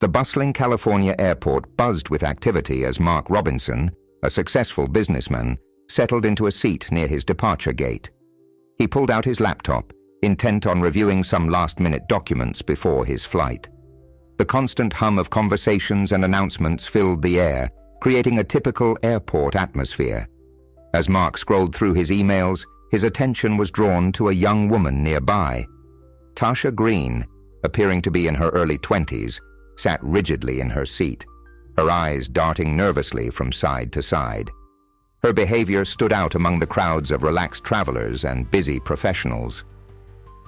The bustling California airport buzzed with activity as Mark Robinson, a successful businessman, settled into a seat near his departure gate. He pulled out his laptop, intent on reviewing some last-minute documents before his flight. The constant hum of conversations and announcements filled the air, creating a typical airport atmosphere. As Mark scrolled through his emails, his attention was drawn to a young woman nearby. Tasha Green, appearing to be in her early 20s, sat rigidly in her seat, her eyes darting nervously from side to side. Her behavior stood out among the crowds of relaxed travelers and busy professionals.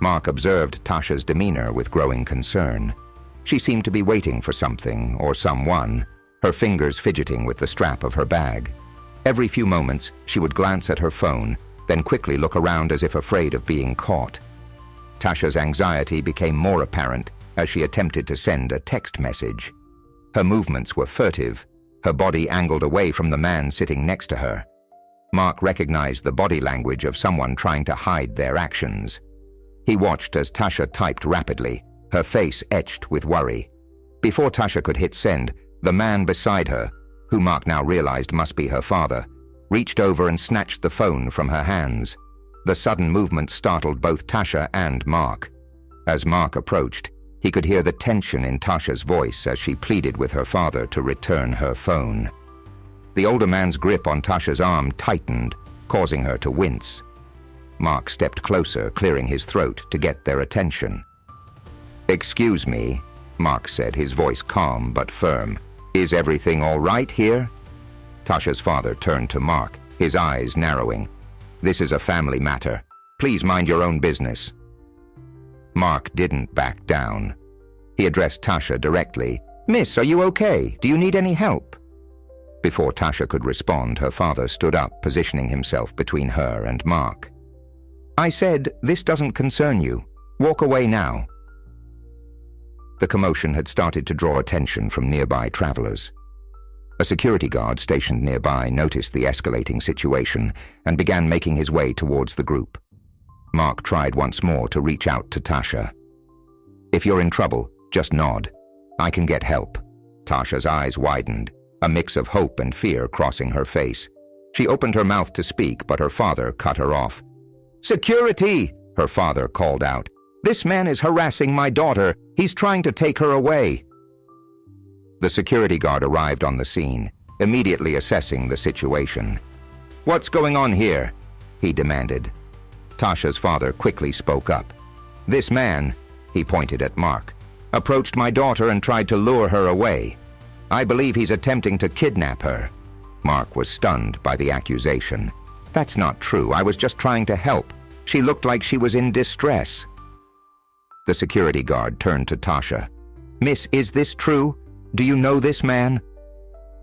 Mark observed Tasha's demeanor with growing concern. She seemed to be waiting for something or someone, her fingers fidgeting with the strap of her bag. Every few moments, she would glance at her phone, then quickly look around as if afraid of being caught. Tasha's anxiety became more apparent as she attempted to send a text message. Her movements were furtive, her body angled away from the man sitting next to her. Mark recognized the body language of someone trying to hide their actions. He watched as Tasha typed rapidly, her face etched with worry. Before Tasha could hit send, the man beside her, who Mark now realized must be her father, reached over and snatched the phone from her hands. The sudden movement startled both Tasha and Mark. As Mark approached, he could hear the tension in Tasha's voice as she pleaded with her father to return her phone. The older man's grip on Tasha's arm tightened, causing her to wince. Mark stepped closer, clearing his throat to get their attention. "Excuse me," Mark said, his voice calm but firm. "Is everything all right here?" Tasha's father turned to Mark, his eyes narrowing. "This is a family matter. Please mind your own business." Mark didn't back down. He addressed Tasha directly. "Miss, are you okay? Do you need any help?" Before Tasha could respond, her father stood up, positioning himself between her and Mark. "I said, this doesn't concern you. Walk away now." The commotion had started to draw attention from nearby travelers. A security guard stationed nearby noticed the escalating situation and began making his way towards the group. Mark tried once more to reach out to Tasha. "If you're in trouble, just nod. I can get help." Tasha's eyes widened, a mix of hope and fear crossing her face. She opened her mouth to speak, but her father cut her off. "Security!" her father called out. "This man is harassing my daughter. He's trying to take her away." The security guard arrived on the scene, immediately assessing the situation. "What's going on here?" he demanded. Tasha's father quickly spoke up. "This man," he pointed at Mark, "approached my daughter and tried to lure her away. I believe he's attempting to kidnap her." Mark was stunned by the accusation. "That's not true. I was just trying to help. She looked like she was in distress." The security guard turned to Tasha. "Miss, is this true? Do you know this man?"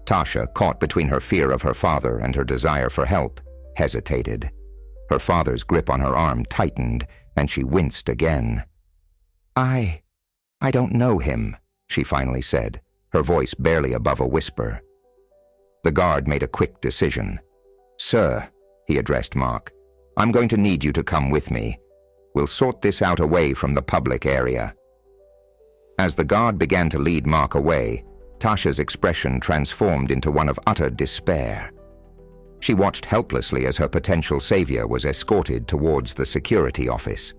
Tasha, caught between her fear of her father and her desire for help, hesitated. Her father's grip on her arm tightened, and she winced again. I don't know him," she finally said, her voice barely above a whisper. The guard made a quick decision. "Sir," he addressed Mark, "I'm going to need you to come with me. We'll sort this out away from the public area." As the guard began to lead Mark away, Tasha's expression transformed into one of utter despair. She watched helplessly as her potential savior was escorted towards the security office.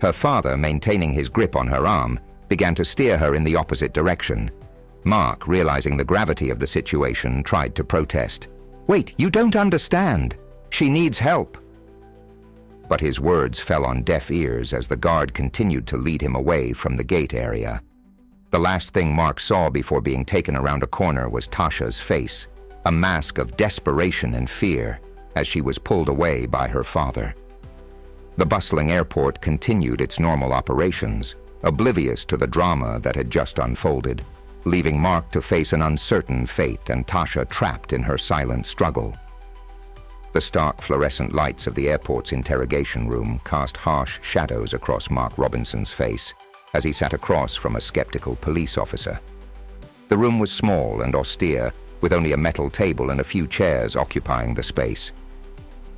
Her father, maintaining his grip on her arm, began to steer her in the opposite direction. Mark, realizing the gravity of the situation, tried to protest. "Wait, you don't understand. She needs help." But his words fell on deaf ears as the guard continued to lead him away from the gate area. The last thing Mark saw before being taken around a corner was Tasha's face, a mask of desperation and fear, as she was pulled away by her father. The bustling airport continued its normal operations, oblivious to the drama that had just unfolded, leaving Mark to face an uncertain fate and Tasha trapped in her silent struggle. The stark fluorescent lights of the airport's interrogation room cast harsh shadows across Mark Robinson's face as he sat across from a skeptical police officer. The room was small and austere, with only a metal table and a few chairs occupying the space.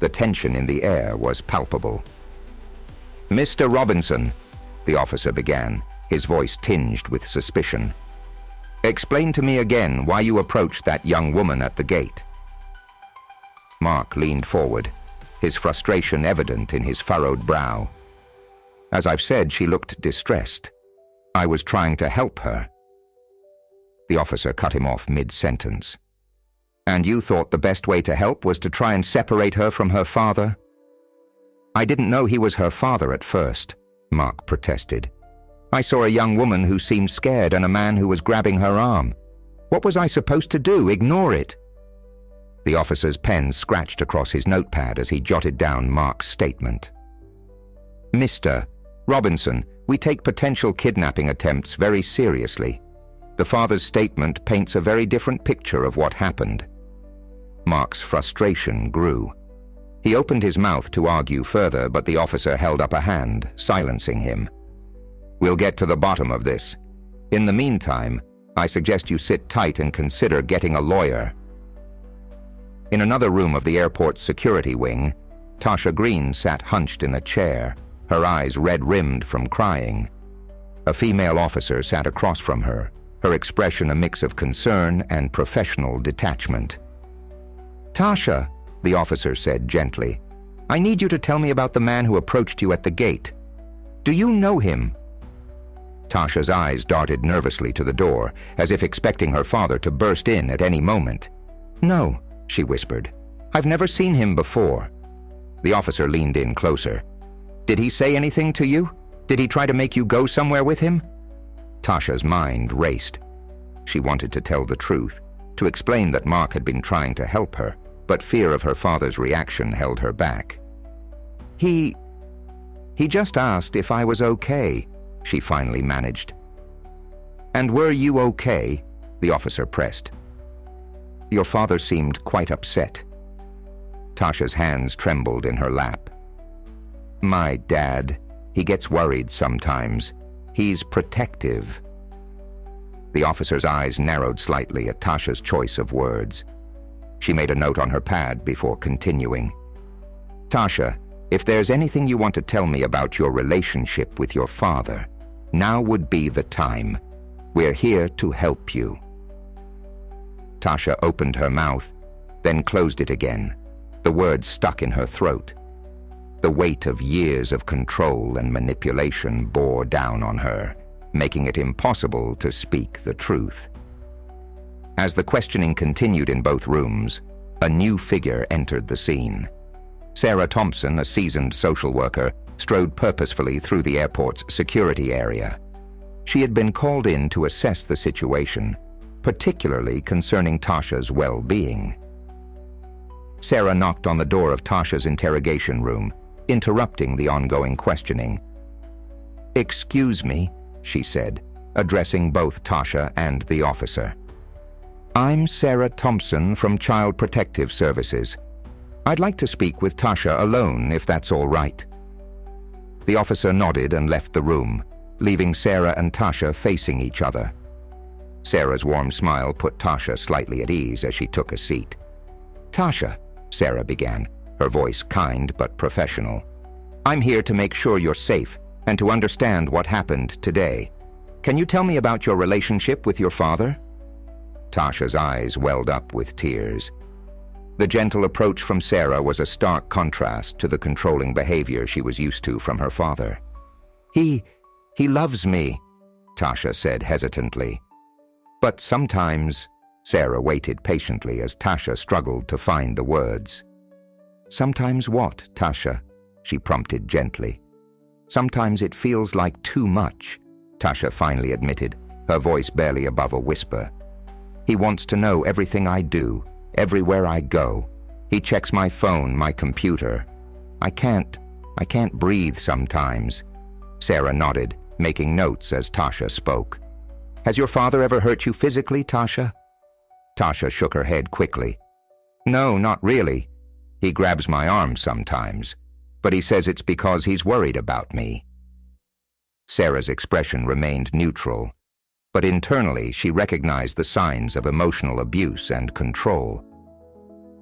The tension in the air was palpable. "Mr. Robinson," the officer began, his voice tinged with suspicion. Explain to me again why you approached that young woman at the gate." Mark leaned forward, his frustration evident in his furrowed brow. "As I've said, she looked distressed. I was trying to help her." The officer cut him off mid-sentence. "And you thought the best way to help was to try and separate her from her father?" "I didn't know he was her father at first," Mark protested. "I saw a young woman who seemed scared and a man who was grabbing her arm. What was I supposed to do? Ignore it?" The officer's pen scratched across his notepad as he jotted down Mark's statement. "Mr. Robinson, we take potential kidnapping attempts very seriously. The father's statement paints a very different picture of what happened." Mark's frustration grew. He opened his mouth to argue further, but the officer held up a hand, silencing him. "We'll get to the bottom of this. In the meantime, I suggest you sit tight and consider getting a lawyer." In another room of the airport's security wing, Tasha Green sat hunched in a chair, her eyes red-rimmed from crying. A female officer sat across from her, her expression a mix of concern and professional detachment. "Tasha," the officer said gently, "I need you to tell me about the man who approached you at the gate. Do you know him?" Tasha's eyes darted nervously to the door, as if expecting her father to burst in at any moment. "No," she whispered. "I've never seen him before." The officer leaned in closer. "Did he say anything to you? Did he try to make you go somewhere with him?" Tasha's mind raced. She wanted to tell the truth, to explain that Mark had been trying to help her, but fear of her father's reaction held her back. He just asked if I was okay," she finally managed. "And were you okay?" the officer pressed. "Your father seemed quite upset." Tasha's hands trembled in her lap. "My dad, he gets worried sometimes. He's protective." The officer's eyes narrowed slightly at Tasha's choice of words. She made a note on her pad before continuing. "Tasha, if there's anything you want to tell me about your relationship with your father, now would be the time. We're here to help you." Tasha opened her mouth, then closed it again, the words stuck in her throat. The weight of years of control and manipulation bore down on her, making it impossible to speak the truth. As the questioning continued in both rooms, a new figure entered the scene. Sarah Thompson, a seasoned social worker, strode purposefully through the airport's security area. She had been called in to assess the situation, particularly concerning Tasha's well-being. Sarah knocked on the door of Tasha's interrogation room, interrupting the ongoing questioning. "Excuse me," she said, addressing both Tasha and the officer. "I'm Sarah Thompson from Child Protective Services. I'd like to speak with Tasha alone, if that's all right." The officer nodded and left the room, leaving Sarah and Tasha facing each other. Sarah's warm smile put Tasha slightly at ease as she took a seat. "Tasha," Sarah began, her voice kind but professional, "I'm here to make sure you're safe and to understand what happened today. Can you tell me about your relationship with your father?" Tasha's eyes welled up with tears. The gentle approach from Sarah was a stark contrast to the controlling behavior she was used to from her father. He loves me," Tasha said hesitantly. "But sometimes—" Sarah waited patiently as Tasha struggled to find the words. "Sometimes what, Tasha?" she prompted gently. "Sometimes it feels like too much," Tasha finally admitted, her voice barely above a whisper. "He wants to know everything I do, everywhere I go. He checks my phone, my computer. I can't breathe sometimes." Sarah nodded, making notes as Tasha spoke. "Has your father ever hurt you physically, Tasha?" Tasha shook her head quickly. "No, not really. He grabs my arm sometimes, but he says it's because he's worried about me." Sarah's expression remained neutral, but internally she recognized the signs of emotional abuse and control.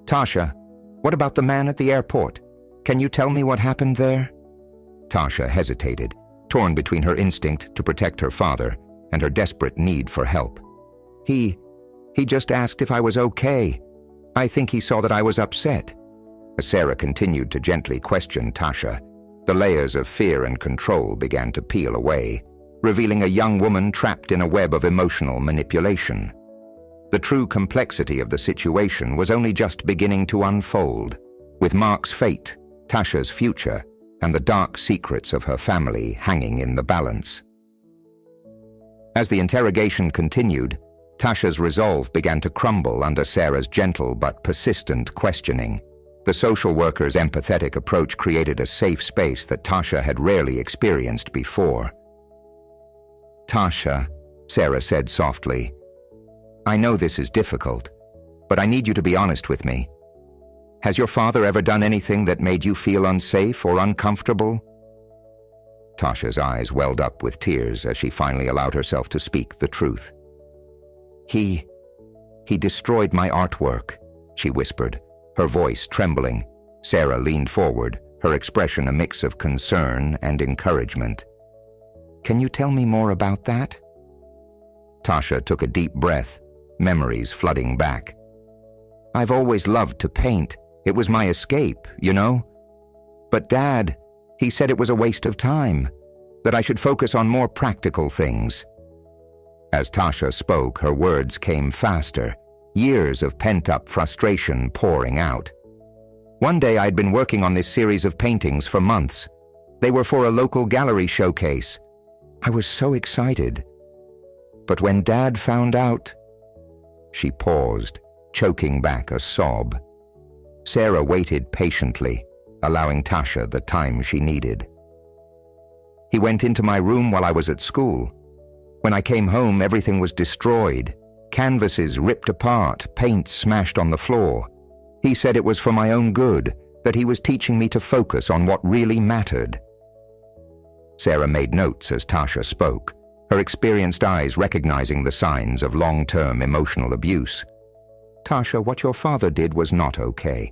"Tasha, what about the man at the airport? Can you tell me what happened there?" Tasha hesitated, torn between her instinct to protect her father and her desperate need for help. He just asked if I was okay. I think he saw that I was upset." As Sarah continued to gently question Tasha, the layers of fear and control began to peel away, revealing a young woman trapped in a web of emotional manipulation. The true complexity of the situation was only just beginning to unfold, with Mark's fate, Tasha's future, and the dark secrets of her family hanging in the balance. As the interrogation continued, Tasha's resolve began to crumble under Sarah's gentle but persistent questioning. The social worker's empathetic approach created a safe space that Tasha had rarely experienced before. "Tasha," Sarah said softly, "I know this is difficult, but I need you to be honest with me. Has your father ever done anything that made you feel unsafe or uncomfortable?" Tasha's eyes welled up with tears as she finally allowed herself to speak the truth. He destroyed my artwork," she whispered, her voice trembling. Sarah leaned forward, her expression a mix of concern and encouragement. "Can you tell me more about that?" Tasha took a deep breath, memories flooding back. "I've always loved to paint. It was my escape, you know? But Dad, he said it was a waste of time, that I should focus on more practical things." As Tasha spoke, her words came faster, years of pent-up frustration pouring out. "One day I'd been working on this series of paintings for months. They were for a local gallery showcase. I was so excited. But when Dad found out..." She paused, choking back a sob. Sarah waited patiently, allowing Tasha the time she needed. "He went into my room while I was at school. When I came home, everything was destroyed. Canvases ripped apart, paint smashed on the floor. He said it was for my own good, that he was teaching me to focus on what really mattered." Sarah made notes as Tasha spoke, her experienced eyes recognizing the signs of long-term emotional abuse. "Tasha, what your father did was not okay.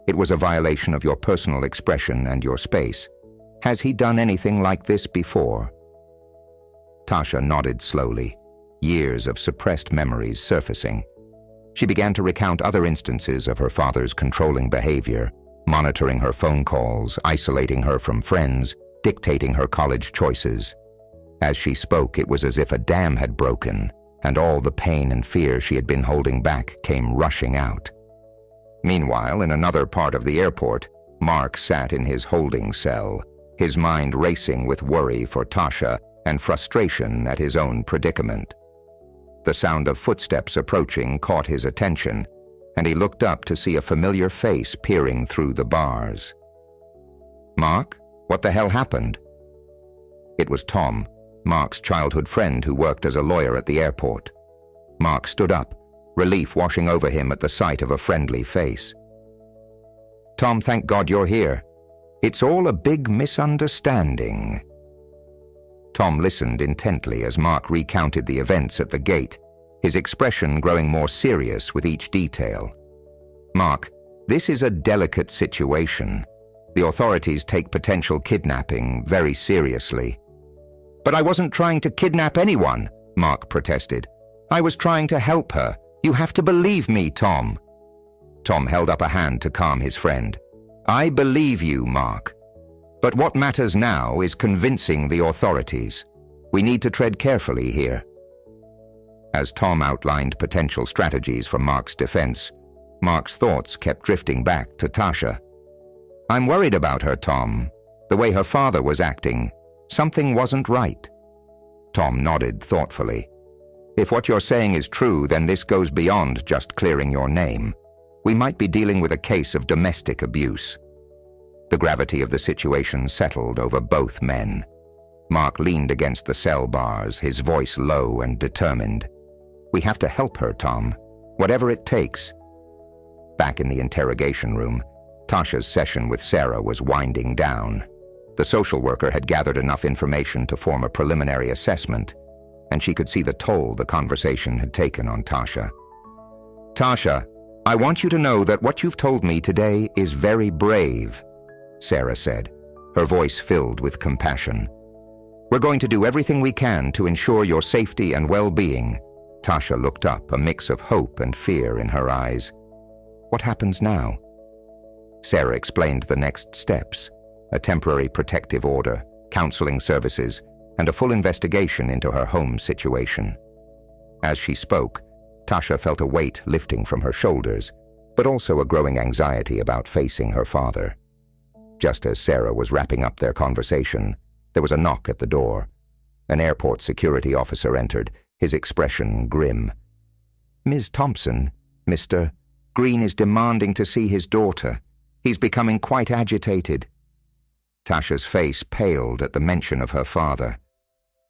It was a violation of your personal expression and your space. Has he done anything like this before?" Tasha nodded slowly, years of suppressed memories surfacing. She began to recount other instances of her father's controlling behavior, monitoring her phone calls, isolating her from friends, dictating her college choices. As she spoke, it was as if a dam had broken, and all the pain and fear she had been holding back came rushing out. Meanwhile, in another part of the airport, Mark sat in his holding cell, his mind racing with worry for Tasha and frustration at his own predicament. The sound of footsteps approaching caught his attention, and he looked up to see a familiar face peering through the bars. "Mark, what the hell happened?" It was Tom, Mark's childhood friend who worked as a lawyer at the airport. Mark stood up, relief washing over him at the sight of a friendly face. "Tom, thank God you're here. It's all a big misunderstanding." Tom listened intently as Mark recounted the events at the gate, his expression growing more serious with each detail. "Mark, this is a delicate situation. The authorities take potential kidnapping very seriously." "But I wasn't trying to kidnap anyone," Mark protested. "I was trying to help her. You have to believe me, Tom." Tom held up a hand to calm his friend. "I believe you, Mark. But what matters now is convincing the authorities. We need to tread carefully here." As Tom outlined potential strategies for Mark's defense, Mark's thoughts kept drifting back to Tasha. "I'm worried about her, Tom. The way her father was acting. Something wasn't right." Tom nodded thoughtfully. "If what you're saying is true, then this goes beyond just clearing your name. We might be dealing with a case of domestic abuse." The gravity of the situation settled over both men. Mark leaned against the cell bars, his voice low and determined. "We have to help her, Tom. Whatever it takes." Back in the interrogation room, Tasha's session with Sarah was winding down. The social worker had gathered enough information to form a preliminary assessment, and she could see the toll the conversation had taken on Tasha. "Tasha, I want you to know that what you've told me today is very brave," Sarah said, her voice filled with compassion. "We're going to do everything we can to ensure your safety and well-being. Tasha looked up, a mix of hope and fear in her eyes. What happens now? Sarah explained the next steps: a temporary protective order, counseling services, and a full investigation into her home situation. As she spoke, Tasha felt a weight lifting from her shoulders, but also a growing anxiety about facing her father. Just as Sarah was wrapping up their conversation, there was a knock at the door. An airport security officer entered, his expression grim. "Ms. Thompson, Mr. Green is demanding to see his daughter. He's becoming quite agitated." Tasha's face paled at the mention of her father.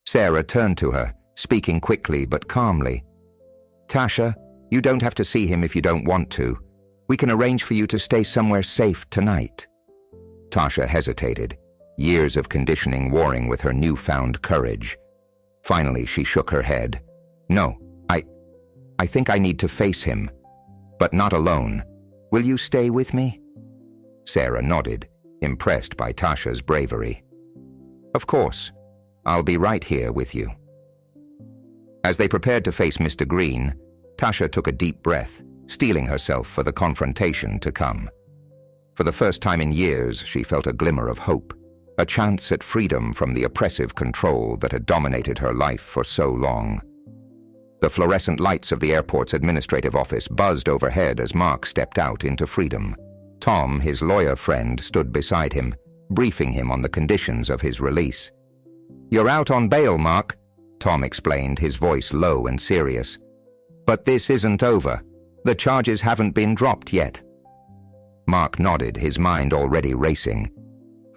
Sarah turned to her, speaking quickly but calmly. "Tasha, you don't have to see him if you don't want to. We can arrange for you to stay somewhere safe tonight." Tasha hesitated, years of conditioning warring with her newfound courage. Finally, she shook her head. "No, I think I need to face him, but not alone. Will you stay with me?" Sarah nodded, impressed by Tasha's bravery. "Of course. I'll be right here with you." As they prepared to face Mr. Green, Tasha took a deep breath, steeling herself for the confrontation to come. For the first time in years, she felt a glimmer of hope, a chance at freedom from the oppressive control that had dominated her life for so long. The fluorescent lights of the airport's administrative office buzzed overhead as Mark stepped out into freedom. Tom, his lawyer friend, stood beside him, briefing him on the conditions of his release. "You're out on bail, Mark," Tom explained, his voice low and serious. "But this isn't over. The charges haven't been dropped yet." Mark nodded, his mind already racing.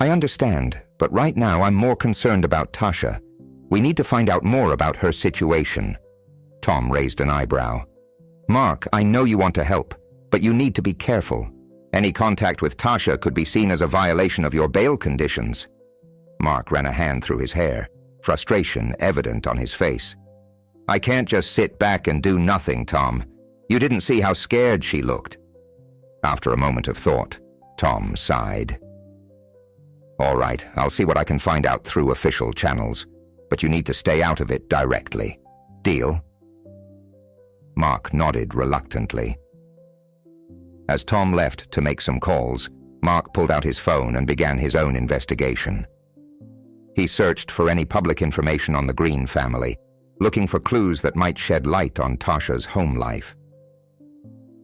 "I understand, but right now I'm more concerned about Tasha. We need to find out more about her situation." Tom raised an eyebrow. "Mark, I know you want to help, but you need to be careful. Any contact with Tasha could be seen as a violation of your bail conditions." Mark ran a hand through his hair, frustration evident on his face. "I can't just sit back and do nothing, Tom. You didn't see how scared she looked." After a moment of thought, Tom sighed. "All right, I'll see what I can find out through official channels, but you need to stay out of it directly. Deal?" Mark nodded reluctantly. As Tom left to make some calls, Mark pulled out his phone and began his own investigation. He searched for any public information on the Green family, looking for clues that might shed light on Tasha's home life.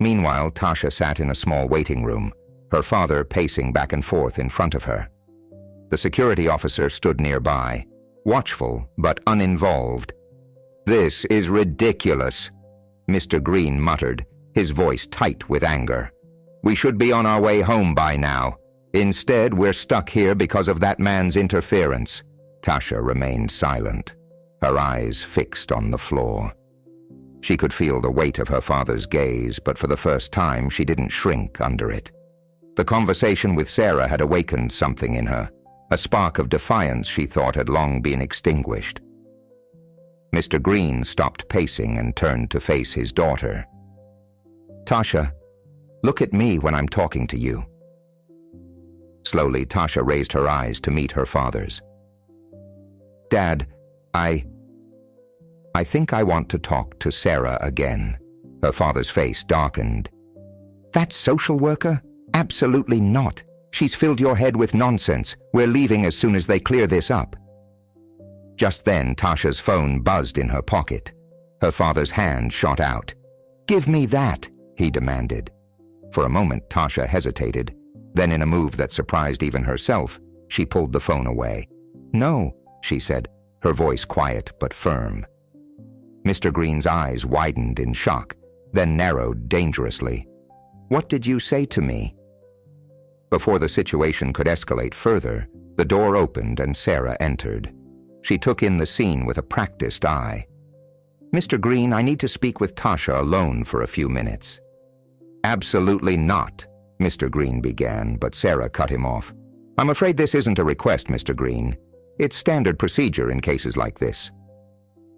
Meanwhile, Tasha sat in a small waiting room, her father pacing back and forth in front of her. The security officer stood nearby, watchful but uninvolved. "This is ridiculous," Mr. Green muttered, his voice tight with anger. "We should be on our way home by now. Instead, we're stuck here because of that man's interference." Tasha remained silent, her eyes fixed on the floor. She could feel the weight of her father's gaze, but for the first time she didn't shrink under it. The conversation with Sarah had awakened something in her, a spark of defiance she thought had long been extinguished. Mr. Green stopped pacing and turned to face his daughter. "Tasha, look at me when I'm talking to you." Slowly, Tasha raised her eyes to meet her father's. "Dad, I think I want to talk to Sarah again." Her father's face darkened. "That social worker? Absolutely not. She's filled your head with nonsense. We're leaving as soon as they clear this up." Just then, Tasha's phone buzzed in her pocket. Her father's hand shot out. "Give me that," he demanded. For a moment, Tasha hesitated. Then, in a move that surprised even herself, she pulled the phone away. "No," she said, her voice quiet but firm. Mr. Green's eyes widened in shock, then narrowed dangerously. "What did you say to me?" Before the situation could escalate further, the door opened and Sarah entered. She took in the scene with a practiced eye. "Mr. Green, I need to speak with Tasha alone for a few minutes." "Absolutely not," Mr. Green began, but Sarah cut him off. "I'm afraid this isn't a request, Mr. Green. It's standard procedure in cases like this."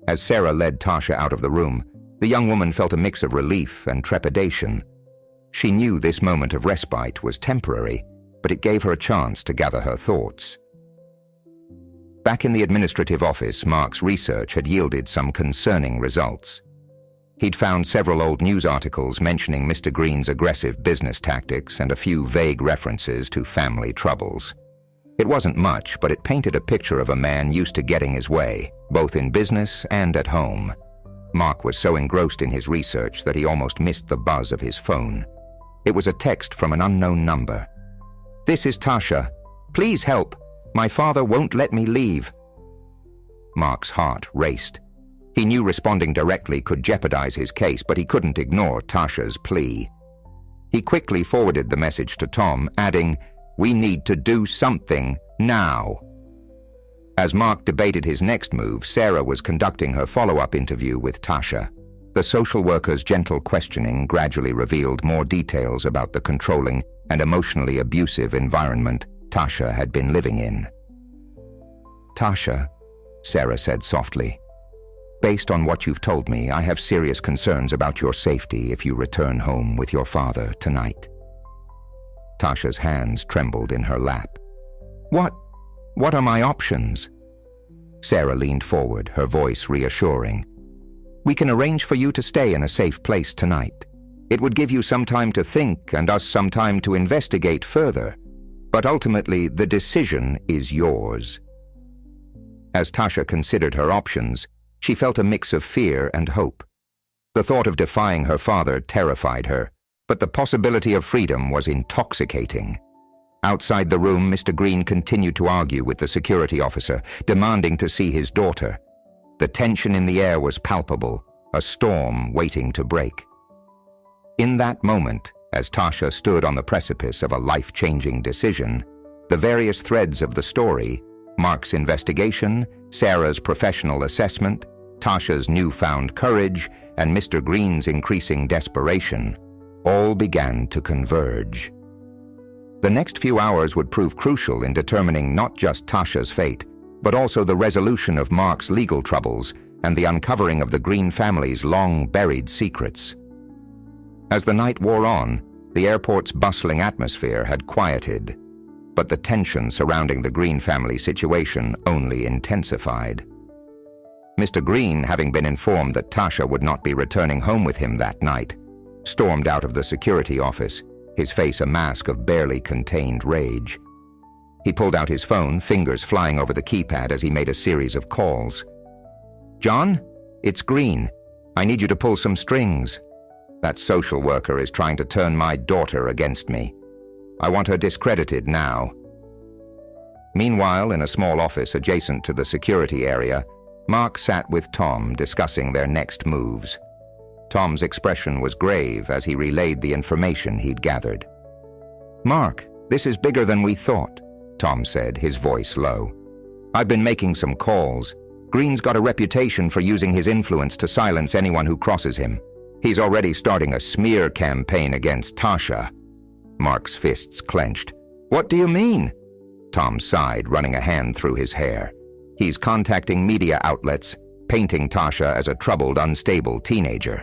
As Sarah led Tasha out of the room, the young woman felt a mix of relief and trepidation. She knew this moment of respite was temporary, but it gave her a chance to gather her thoughts. Back in the administrative office, Mark's research had yielded some concerning results. He'd found several old news articles mentioning Mr. Green's aggressive business tactics and a few vague references to family troubles. It wasn't much, but it painted a picture of a man used to getting his way, both in business and at home. Mark was so engrossed in his research that he almost missed the buzz of his phone. It was a text from an unknown number. "This is Tasha. Please help. My father won't let me leave." Mark's heart raced. He knew responding directly could jeopardize his case, but he couldn't ignore Tasha's plea. He quickly forwarded the message to Tom, adding, "We need to do something now." As Mark debated his next move, Sarah was conducting her follow-up interview with Tasha. The social worker's gentle questioning gradually revealed more details about the controlling and emotionally abusive environment Tasha had been living in. "Tasha," Sarah said softly, "based on what you've told me, I have serious concerns about your safety if you return home with your father tonight." Tasha's hands trembled in her lap. What are my options?" Sarah leaned forward, her voice reassuring. "We can arrange for you to stay in a safe place tonight. It would give you some time to think and us some time to investigate further. But ultimately, the decision is yours." As Tasha considered her options, she felt a mix of fear and hope. The thought of defying her father terrified her, but the possibility of freedom was intoxicating. Outside the room, Mr. Green continued to argue with the security officer, demanding to see his daughter. The tension in the air was palpable, a storm waiting to break. In that moment, as Tasha stood on the precipice of a life-changing decision, the various threads of the story, Mark's investigation, Sarah's professional assessment, Tasha's newfound courage, and Mr. Green's increasing desperation, all began to converge. The next few hours would prove crucial in determining not just Tasha's fate, but also the resolution of Mark's legal troubles and the uncovering of the Green family's long-buried secrets. As the night wore on, the airport's bustling atmosphere had quieted, but the tension surrounding the Green family situation only intensified. Mr. Green, having been informed that Tasha would not be returning home with him that night, stormed out of the security office, his face a mask of barely contained rage. He pulled out his phone, fingers flying over the keypad as he made a series of calls. "John, it's Green. I need you to pull some strings. That social worker is trying to turn my daughter against me. I want her discredited now." Meanwhile, in a small office adjacent to the security area, Mark sat with Tom discussing their next moves. Tom's expression was grave as he relayed the information he'd gathered. "Mark, this is bigger than we thought," Tom said, his voice low. "I've been making some calls. Green's got a reputation for using his influence to silence anyone who crosses him. He's already starting a smear campaign against Tasha." Mark's fists clenched. "What do you mean?" Tom sighed, running a hand through his hair. "He's contacting media outlets, painting Tasha as a troubled, unstable teenager.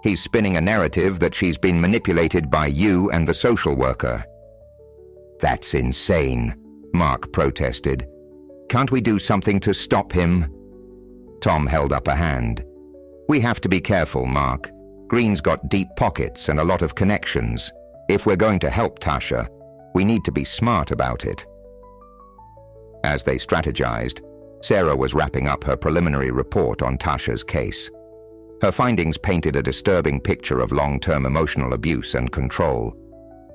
He's spinning a narrative that she's been manipulated by you and the social worker." "That's insane," Mark protested. "Can't we do something to stop him?" Tom held up a hand. "We have to be careful, Mark. Green's got deep pockets and a lot of connections. If we're going to help Tasha, we need to be smart about it." As they strategized, Sarah was wrapping up her preliminary report on Tasha's case. Her findings painted a disturbing picture of long-term emotional abuse and control.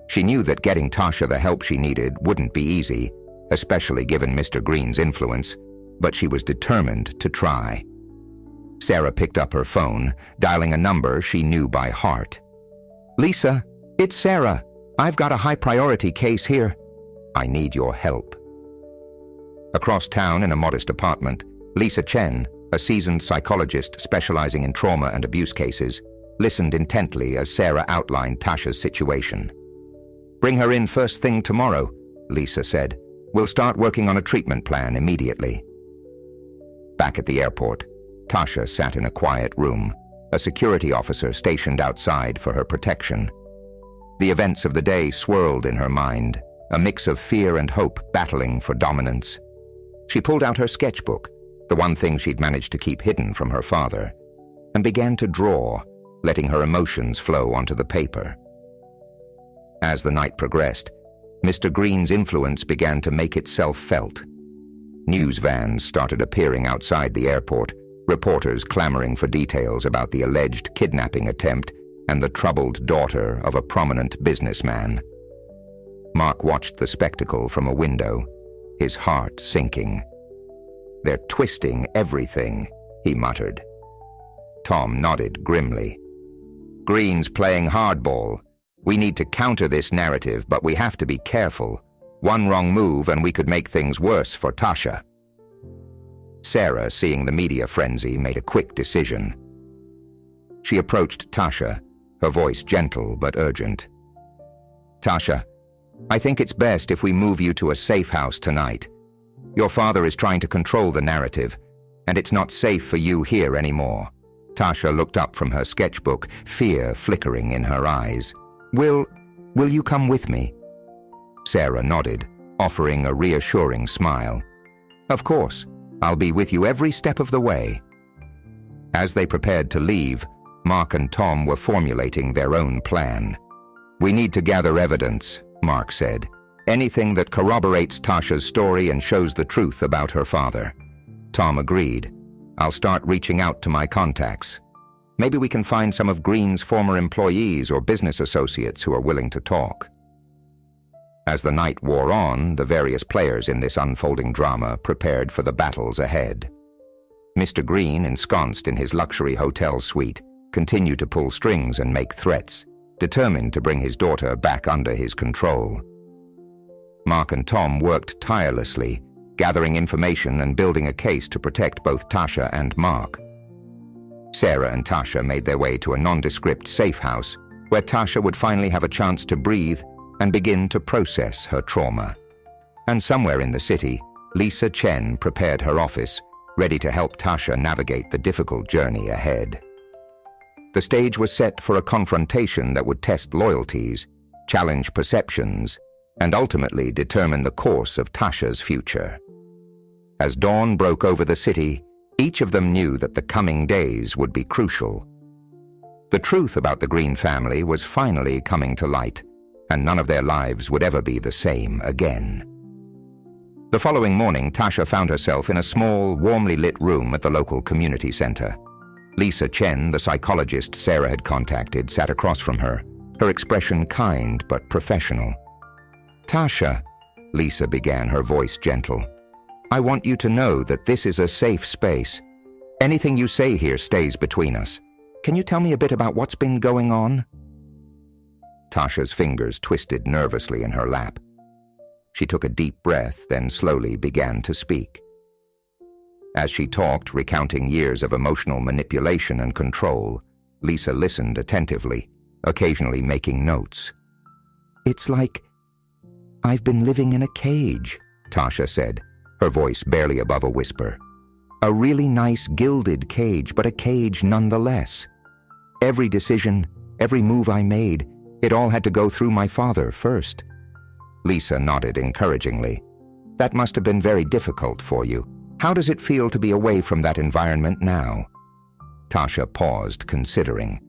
She knew that getting Tasha the help she needed wouldn't be easy, especially given Mr. Green's influence, but she was determined to try. Sarah picked up her phone, dialing a number she knew by heart. "Lisa, it's Sarah. I've got a high-priority case here. I need your help." Across town in a modest apartment, Lisa Chen, a seasoned psychologist specializing in trauma and abuse cases, listened intently as Sarah outlined Tasha's situation. "Bring her in first thing tomorrow," Lisa said. "We'll start working on a treatment plan immediately." Back at the airport, Tasha sat in a quiet room, a security officer stationed outside for her protection. The events of the day swirled in her mind, a mix of fear and hope battling for dominance. She pulled out her sketchbook, the one thing she'd managed to keep hidden from her father, and began to draw, letting her emotions flow onto the paper. As the night progressed, Mr. Green's influence began to make itself felt. News vans started appearing outside the airport, reporters clamoring for details about the alleged kidnapping attempt and the troubled daughter of a prominent businessman. Mark watched the spectacle from a window, his heart sinking. "They're twisting everything," he muttered. Tom nodded grimly. "Green's playing hardball. We need to counter this narrative, but we have to be careful. One wrong move and we could make things worse for Tasha." Sarah, seeing the media frenzy, made a quick decision. She approached Tasha, her voice gentle but urgent. "Tasha, I think it's best if we move you to a safe house tonight. Your father is trying to control the narrative, and it's not safe for you here anymore." Tasha looked up from her sketchbook, fear flickering in her eyes. Will you come with me?" Sarah nodded, offering a reassuring smile. "Of course, I'll be with you every step of the way." As they prepared to leave, Mark and Tom were formulating their own plan. "We need to gather evidence," Mark said. "Anything that corroborates Tasha's story and shows the truth about her father." Tom agreed. "I'll start reaching out to my contacts. Maybe we can find some of Green's former employees or business associates who are willing to talk." As the night wore on, the various players in this unfolding drama prepared for the battles ahead. Mr. Green, ensconced in his luxury hotel suite, continued to pull strings and make threats, determined to bring his daughter back under his control. Mark and Tom worked tirelessly, gathering information and building a case to protect both Tasha and Mark. Sarah and Tasha made their way to a nondescript safe house where Tasha would finally have a chance to breathe and begin to process her trauma. And somewhere in the city, Lisa Chen prepared her office, ready to help Tasha navigate the difficult journey ahead. The stage was set for a confrontation that would test loyalties, challenge perceptions, and ultimately determine the course of Tasha's future. As dawn broke over the city, each of them knew that the coming days would be crucial. The truth about the Green family was finally coming to light, and none of their lives would ever be the same again. The following morning, Tasha found herself in a small, warmly lit room at the local community center. Lisa Chen, the psychologist Sarah had contacted, sat across from her, her expression kind but professional. "Tasha," Lisa began, her voice gentle, "I want you to know that this is a safe space. Anything you say here stays between us. Can you tell me a bit about what's been going on?" Tasha's fingers twisted nervously in her lap. She took a deep breath, then slowly began to speak. As she talked, recounting years of emotional manipulation and control, Lisa listened attentively, occasionally making notes. "It's like I've been living in a cage," Tasha said, her voice barely above a whisper. "A really nice gilded cage, but a cage nonetheless. Every decision, every move I made, it all had to go through my father first." Lisa nodded encouragingly. "That must have been very difficult for you. How does it feel to be away from that environment now?" Tasha paused, considering.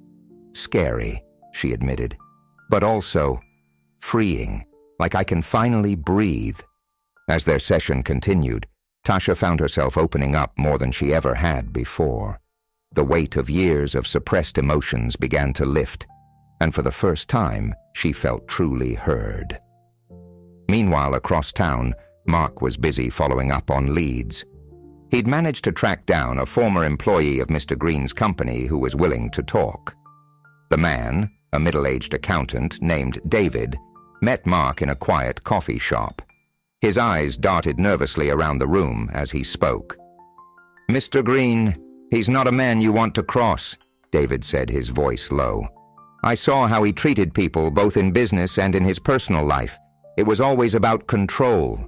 "Scary," she admitted, "but also freeing, like I can finally breathe." As their session continued, Tasha found herself opening up more than she ever had before. The weight of years of suppressed emotions began to lift, and for the first time, she felt truly heard. Meanwhile, across town, Mark was busy following up on leads. He'd managed to track down a former employee of Mr. Green's company who was willing to talk. The man, a middle-aged accountant named David, met Mark in a quiet coffee shop. His eyes darted nervously around the room as he spoke. "Mr. Green, he's not a man you want to cross," David said, his voice low. "I saw how he treated people both in business and in his personal life. It was always about control."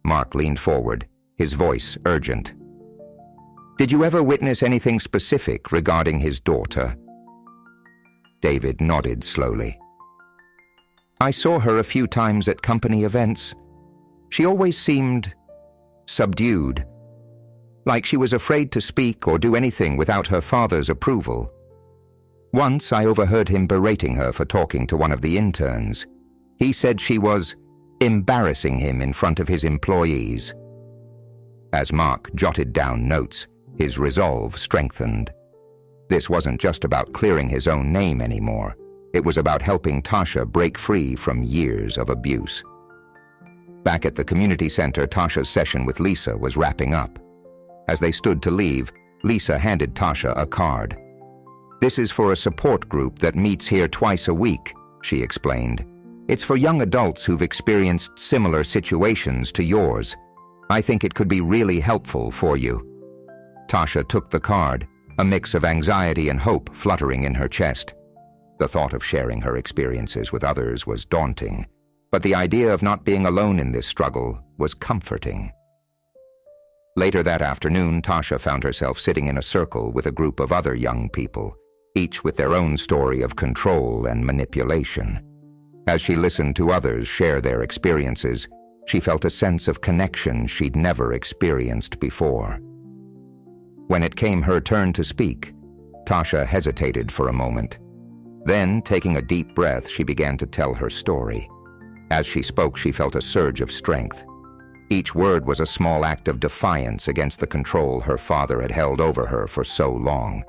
Mark leaned forward, his voice urgent. "Did you ever witness anything specific regarding his daughter?" David nodded slowly. "I saw her a few times at company events. She always seemed subdued, like she was afraid to speak or do anything without her father's approval. Once I overheard him berating her for talking to one of the interns. He said she was embarrassing him in front of his employees. As Mark jotted down notes, his resolve strengthened. This wasn't just about clearing his own name anymore. It was about helping Tasha break free from years of abuse. Back at the community center, Tasha's session with Lisa was wrapping up. As they stood to leave, Lisa handed Tasha a card. "This is for a support group that meets here twice a week," she explained. "It's for young adults who've experienced similar situations to yours. I think it could be really helpful for you." Tasha took the card, a mix of anxiety and hope fluttering in her chest. The thought of sharing her experiences with others was daunting, but the idea of not being alone in this struggle was comforting. Later that afternoon, Tasha found herself sitting in a circle with a group of other young people, each with their own story of control and manipulation. As she listened to others share their experiences, she felt a sense of connection she'd never experienced before. When it came her turn to speak, Tasha hesitated for a moment. Then, taking a deep breath, she began to tell her story. As she spoke, she felt a surge of strength. Each word was a small act of defiance against the control her father had held over her for so long.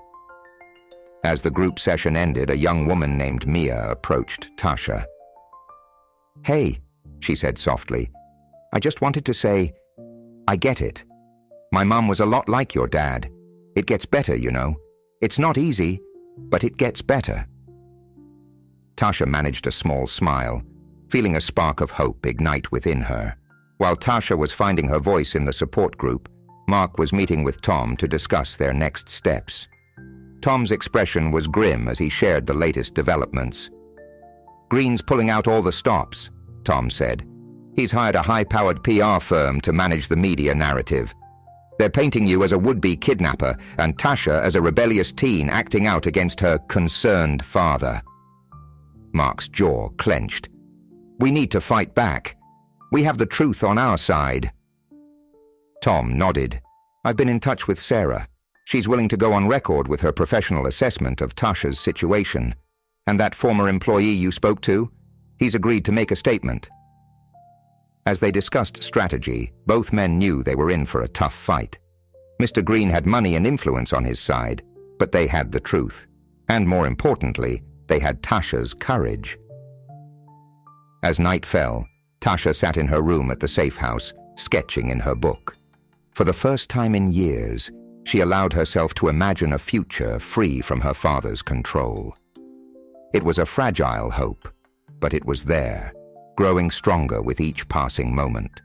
As the group session ended, a young woman named Mia approached Tasha. "Hey," she said softly, "I just wanted to say, I get it. My mom was a lot like your dad. It gets better, you know. It's not easy, but it gets better." Tasha managed a small smile, feeling a spark of hope ignite within her. While Tasha was finding her voice in the support group, Mark was meeting with Tom to discuss their next steps. Tom's expression was grim as he shared the latest developments. "Green's pulling out all the stops," Tom said. "He's hired a high-powered PR firm to manage the media narrative. They're painting you as a would-be kidnapper and Tasha as a rebellious teen acting out against her concerned father." Mark's jaw clenched. "We need to fight back. We have the truth on our side." Tom nodded. "I've been in touch with Sarah. She's willing to go on record with her professional assessment of Tasha's situation. And that former employee you spoke to? He's agreed to make a statement." As they discussed strategy, both men knew they were in for a tough fight. Mr. Green had money and influence on his side, but they had the truth. And more importantly, they had Tasha's courage. As night fell, Tasha sat in her room at the safe house, sketching in her book. For the first time in years, she allowed herself to imagine a future free from her father's control. It was a fragile hope, but it was there, growing stronger with each passing moment.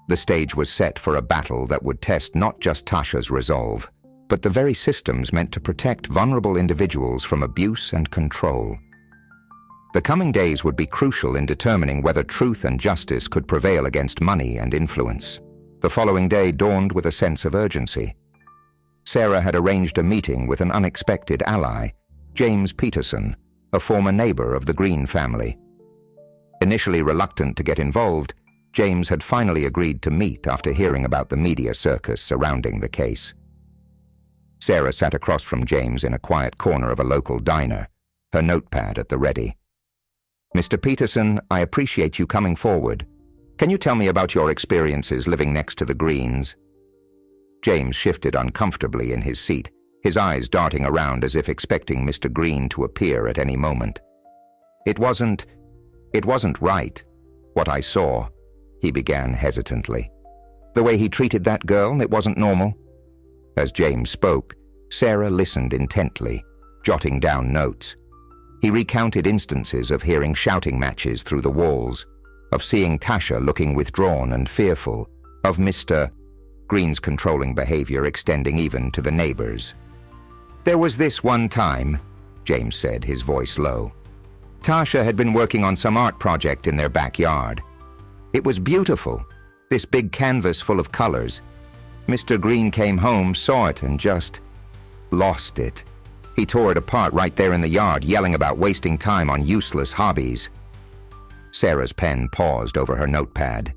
The stage was set for a battle that would test not just Tasha's resolve, but the very systems meant to protect vulnerable individuals from abuse and control. The coming days would be crucial in determining whether truth and justice could prevail against money and influence. The following day dawned with a sense of urgency. Sarah had arranged a meeting with an unexpected ally, James Peterson, a former neighbor of the Green family. Initially reluctant to get involved, James had finally agreed to meet after hearing about the media circus surrounding the case. Sarah sat across from James in a quiet corner of a local diner, her notepad at the ready. "Mr. Peterson, I appreciate you coming forward. Can you tell me about your experiences living next to the Greens?" James shifted uncomfortably in his seat, his eyes darting around as if expecting Mr. Green to appear at any moment. It wasn't right, what I saw," he began hesitantly. "The way he treated that girl, it wasn't normal." As James spoke, Sarah listened intently, jotting down notes. He recounted instances of hearing shouting matches through the walls, of seeing Tasha looking withdrawn and fearful, of Mr. Green's controlling behavior extending even to the neighbors. "There was this one time," James said, his voice low. "Tasha had been working on some art project in their backyard. It was beautiful, this big canvas full of colors. Mr. Green came home, saw it, and just lost it. He tore it apart right there in the yard, yelling about wasting time on useless hobbies." Sarah's pen paused over her notepad.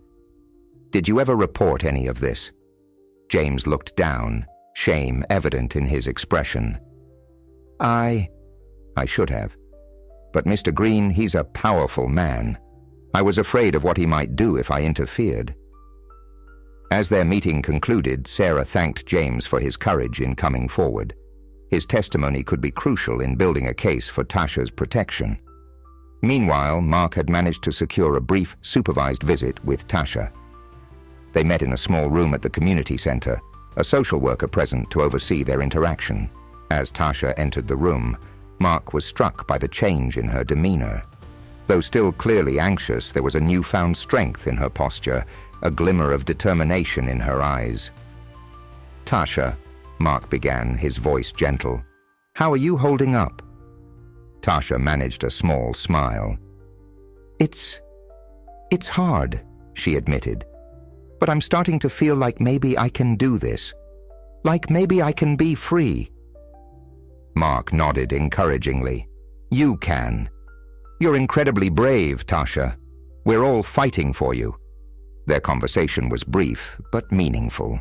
"Did you ever report any of this?" James looked down, shame evident in his expression. I should have. But Mr. Green, he's a powerful man. I was afraid of what he might do if I interfered. As their meeting concluded, Sarah thanked James for his courage in coming forward. His testimony could be crucial in building a case for Tasha's protection. Meanwhile, Mark had managed to secure a brief, supervised visit with Tasha. They met in a small room at the community center, a social worker present to oversee their interaction. As Tasha entered the room, Mark was struck by the change in her demeanor. Though still clearly anxious, there was a newfound strength in her posture, a glimmer of determination in her eyes. "Tasha," Mark began, his voice gentle, "how are you holding up?" Tasha managed a small smile. It's hard," she admitted. "But I'm starting to feel like maybe I can do this. Like maybe I can be free." Mark nodded encouragingly. "You can. You're incredibly brave, Tasha. We're all fighting for you." Their conversation was brief, but meaningful.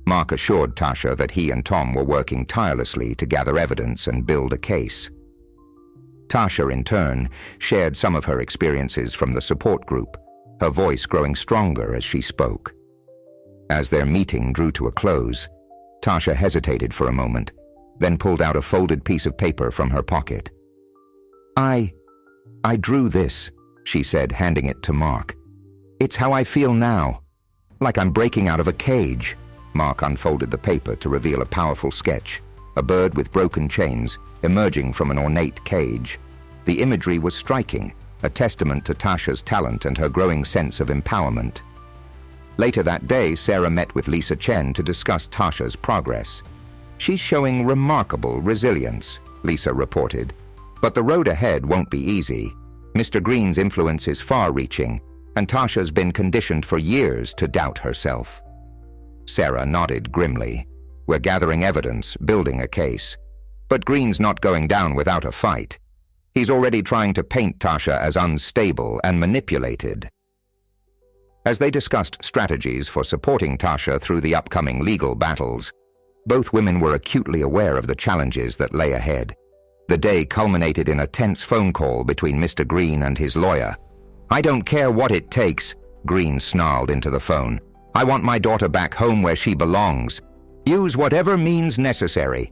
Mark assured Tasha that he and Tom were working tirelessly to gather evidence and build a case. Tasha, in turn, shared some of her experiences from the support group, her voice growing stronger as she spoke. As their meeting drew to a close, Tasha hesitated for a moment, then pulled out a folded piece of paper from her pocket. I drew this," she said, handing it to Mark. "It's how I feel now, like I'm breaking out of a cage." Mark unfolded the paper to reveal a powerful sketch, a bird with broken chains emerging from an ornate cage. The imagery was striking, a testament to Tasha's talent and her growing sense of empowerment. Later that day, Sarah met with Lisa Chen to discuss Tasha's progress. "She's showing remarkable resilience," Lisa reported. "But the road ahead won't be easy. Mr. Green's influence is far-reaching, and Tasha's been conditioned for years to doubt herself." Sarah nodded grimly. "We're gathering evidence, building a case. But Green's not going down without a fight. He's already trying to paint Tasha as unstable and manipulated." As they discussed strategies for supporting Tasha through the upcoming legal battles, both women were acutely aware of the challenges that lay ahead. The day culminated in a tense phone call between Mr. Green and his lawyer. "I don't care what it takes," Green snarled into the phone. "I want my daughter back home where she belongs. Use whatever means necessary."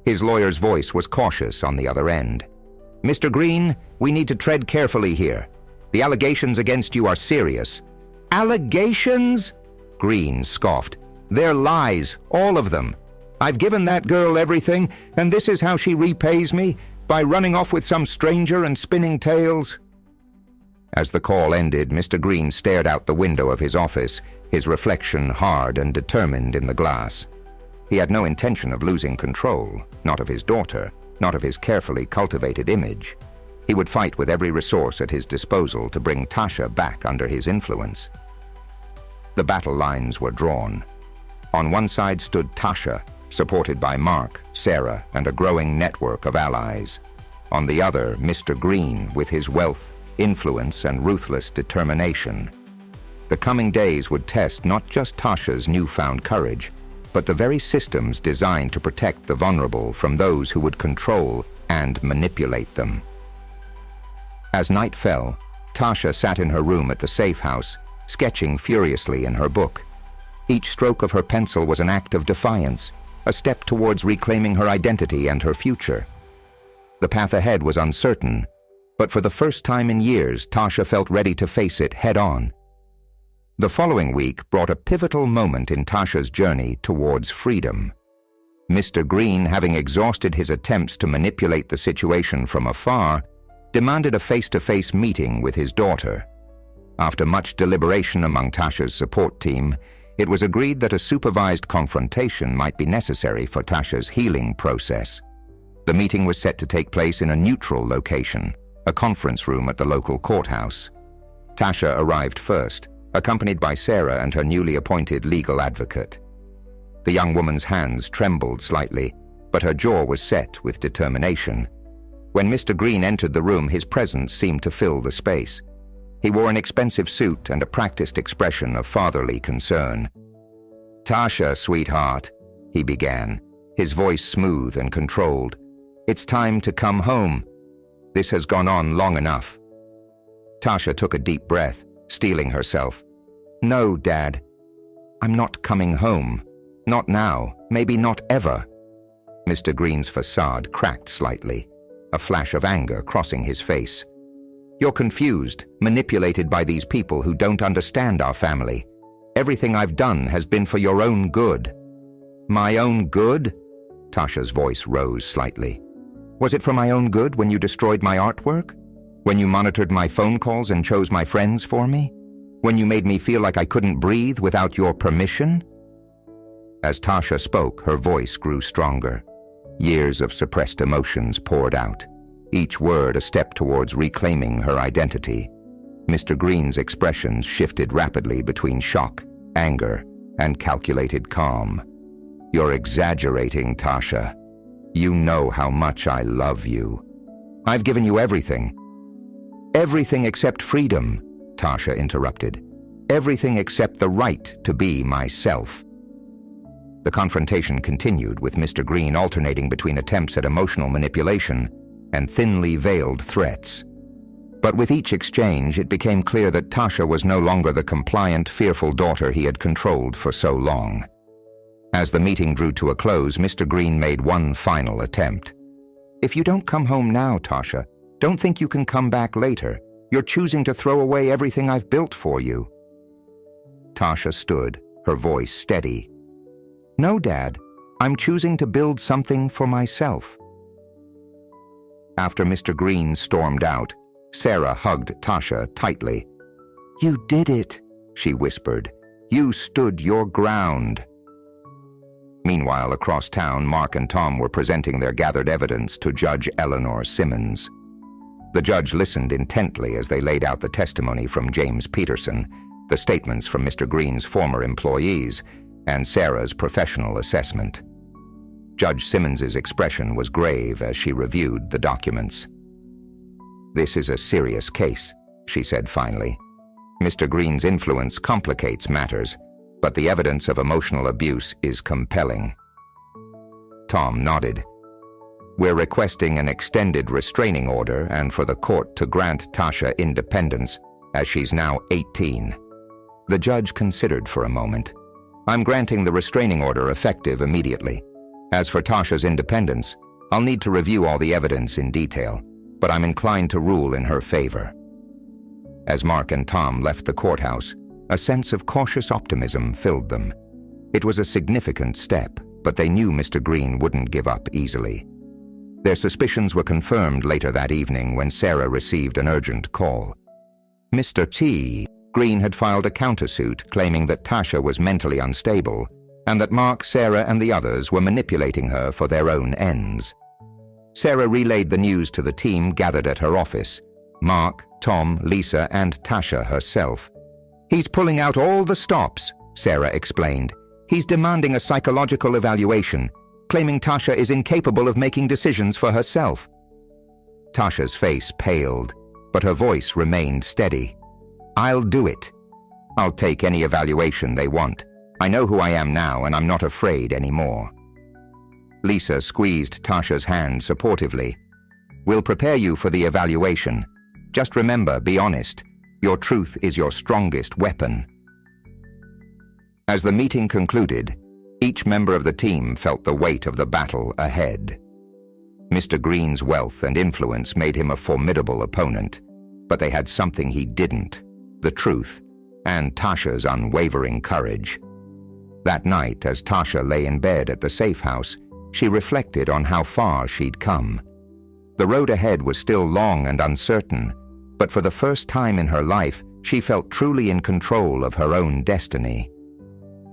His lawyer's voice was cautious on the other end. "Mr. Green, we need to tread carefully here. The allegations against you are serious." "Allegations?" Green scoffed. "They're lies, all of them. I've given that girl everything, and this is how she repays me, by running off with some stranger and spinning tales." As the call ended, Mr. Green stared out the window of his office, his reflection hard and determined in the glass. He had no intention of losing control, not of his daughter, not of his carefully cultivated image. He would fight with every resource at his disposal to bring Tasha back under his influence. The battle lines were drawn. On one side stood Tasha, supported by Mark, Sarah, and a growing network of allies. On the other, Mr. Green, with his wealth, influence, and ruthless determination. The coming days would test not just Tasha's newfound courage, but the very systems designed to protect the vulnerable from those who would control and manipulate them. As night fell, Tasha sat in her room at the safe house, sketching furiously in her book. Each stroke of her pencil was an act of defiance, a step towards reclaiming her identity and her future. The path ahead was uncertain, but for the first time in years, Tasha felt ready to face it head-on. The following week brought a pivotal moment in Tasha's journey towards freedom. Mr. Green, having exhausted his attempts to manipulate the situation from afar, demanded a face-to-face meeting with his daughter. After much deliberation among Tasha's support team, it was agreed that a supervised confrontation might be necessary for Tasha's healing process. The meeting was set to take place in a neutral location, a conference room at the local courthouse. Tasha arrived first, accompanied by Sarah and her newly appointed legal advocate. The young woman's hands trembled slightly, but her jaw was set with determination. When Mr. Green entered the room, his presence seemed to fill the space. He wore an expensive suit and a practiced expression of fatherly concern. "Tasha, sweetheart," he began, his voice smooth and controlled. It's time to come home. This has gone on long enough." Tasha took a deep breath, steeling herself. "No, Dad. I'm not coming home. Not now, maybe not ever." Mr. Green's facade cracked slightly, a flash of anger crossing his face. "You're confused, manipulated by these people who don't understand our family. Everything I've done has been for your own good." "My own good?" Tasha's voice rose slightly. "Was it for my own good when you destroyed my artwork? When you monitored my phone calls and chose my friends for me? When you made me feel like I couldn't breathe without your permission?" As Tasha spoke, her voice grew stronger. Years of suppressed emotions poured out, each word a step towards reclaiming her identity. Mr. Green's expressions shifted rapidly between shock, anger, and calculated calm. "You're exaggerating, Tasha. You know how much I love you. I've given you everything." "Everything except freedom," Tasha interrupted. "Everything except the right to be myself." The confrontation continued, with Mr. Green alternating between attempts at emotional manipulation and thinly veiled threats. But with each exchange, it became clear that Tasha was no longer the compliant, fearful daughter he had controlled for so long. As the meeting drew to a close, Mr. Green made one final attempt. "If you don't come home now, Tasha, don't think you can come back later. You're choosing to throw away everything I've built for you." Tasha stood, her voice steady. "No, Dad. I'm choosing to build something for myself." After Mr. Green stormed out, Sarah hugged Tasha tightly. "You did it," she whispered. "You stood your ground." Meanwhile, across town, Mark and Tom were presenting their gathered evidence to Judge Eleanor Simmons. The judge listened intently as they laid out the testimony from James Peterson, the statements from Mr. Green's former employees, and Sarah's professional assessment. Judge Simmons's expression was grave as she reviewed the documents. "This is a serious case," she said finally. "Mr. Green's influence complicates matters, but the evidence of emotional abuse is compelling." Tom nodded. "We're requesting an extended restraining order and for the court to grant Tasha independence, as she's now 18. The judge considered for a moment. "I'm granting the restraining order effective immediately. As for Tasha's independence, I'll need to review all the evidence in detail, but I'm inclined to rule in her favor." As Mark and Tom left the courthouse, a sense of cautious optimism filled them. It was a significant step, but they knew Mr. Green wouldn't give up easily. Their suspicions were confirmed later that evening when Sarah received an urgent call. Mr. T. Green had filed a countersuit claiming that Tasha was mentally unstable and that Mark, Sarah, and the others were manipulating her for their own ends. Sarah relayed the news to the team gathered at her office: Mark, Tom, Lisa, and Tasha herself. "He's pulling out all the stops," Sarah explained. "He's demanding a psychological evaluation, claiming Tasha is incapable of making decisions for herself." Tasha's face paled, but her voice remained steady. "I'll do it. I'll take any evaluation they want. I know who I am now, and I'm not afraid anymore." Lisa squeezed Tasha's hand supportively. "We'll prepare you for the evaluation. Just remember, be honest. Your truth is your strongest weapon." As the meeting concluded, each member of the team felt the weight of the battle ahead. Mr. Green's wealth and influence made him a formidable opponent, but they had something he didn't: the truth, and Tasha's unwavering courage. That night, as Tasha lay in bed at the safe house, she reflected on how far she'd come. The road ahead was still long and uncertain, but for the first time in her life, she felt truly in control of her own destiny.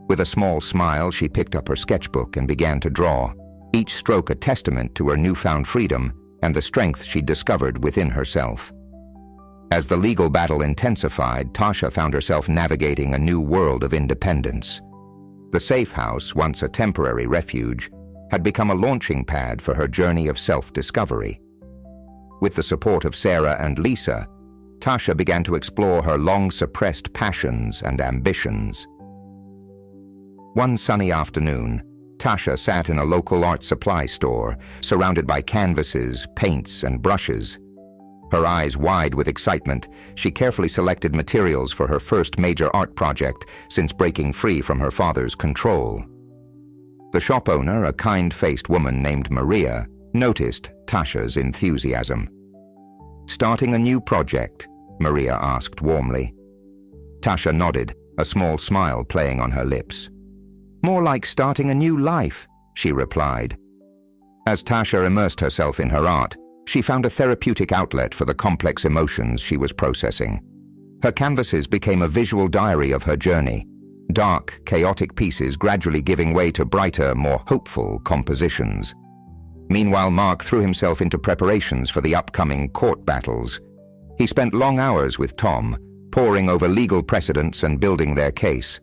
With a small smile, she picked up her sketchbook and began to draw, each stroke a testament to her newfound freedom and the strength she'd discovered within herself. As the legal battle intensified, Tasha found herself navigating a new world of independence. The safe house, once a temporary refuge, had become a launching pad for her journey of self-discovery. With the support of Sarah and Lisa, Tasha began to explore her long-suppressed passions and ambitions. One sunny afternoon, Tasha sat in a local art supply store, surrounded by canvases, paints, and brushes. Her eyes wide with excitement, she carefully selected materials for her first major art project since breaking free from her father's control. The shop owner, a kind-faced woman named Maria, noticed Tasha's enthusiasm. "Starting a new project?" Maria asked warmly. Tasha nodded, a small smile playing on her lips. "More like starting a new life," she replied. As Tasha immersed herself in her art, she found a therapeutic outlet for the complex emotions she was processing. Her canvases became a visual diary of her journey, dark, chaotic pieces gradually giving way to brighter, more hopeful compositions. Meanwhile, Mark threw himself into preparations for the upcoming court battles. He spent long hours with Tom, poring over legal precedents and building their case.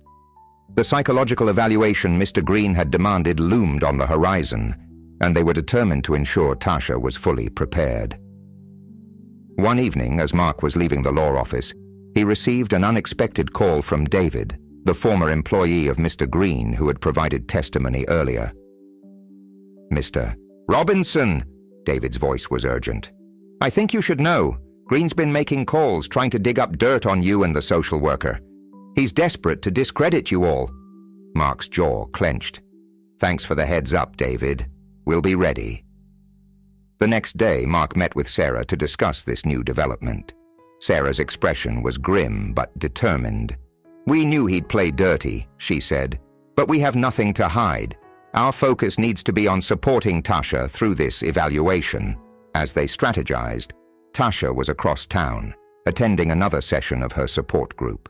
The psychological evaluation Mr. Green had demanded loomed on the horizon, and they were determined to ensure Tasha was fully prepared. One evening, as Mark was leaving the law office, he received an unexpected call from David, the former employee of Mr. Green who had provided testimony earlier. "Mr. Robinson," David's voice was urgent. "I think you should know. Green's been making calls trying to dig up dirt on you and the social worker. He's desperate to discredit you all." Mark's jaw clenched. "Thanks for the heads up, David. We'll be ready." The next day, Mark met with Sarah to discuss this new development. Sarah's expression was grim but determined. "We knew he'd play dirty," she said, "but we have nothing to hide. Our focus needs to be on supporting Tasha through this evaluation." As they strategized, Tasha was across town, attending another session of her support group.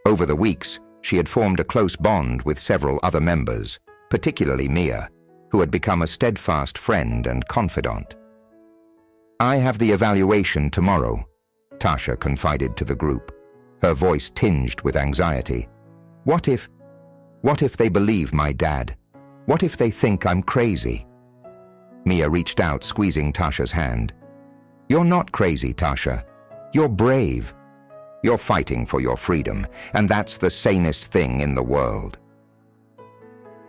Over the weeks, she had formed a close bond with several other members, particularly Mia, who had become a steadfast friend and confidant. "I have the evaluation tomorrow," Tasha confided to the group, her voice tinged with anxiety. What if they believe my dad? What if they think I'm crazy?" Mia reached out, squeezing Tasha's hand. "You're not crazy, Tasha. You're brave. You're fighting for your freedom, and that's the sanest thing in the world."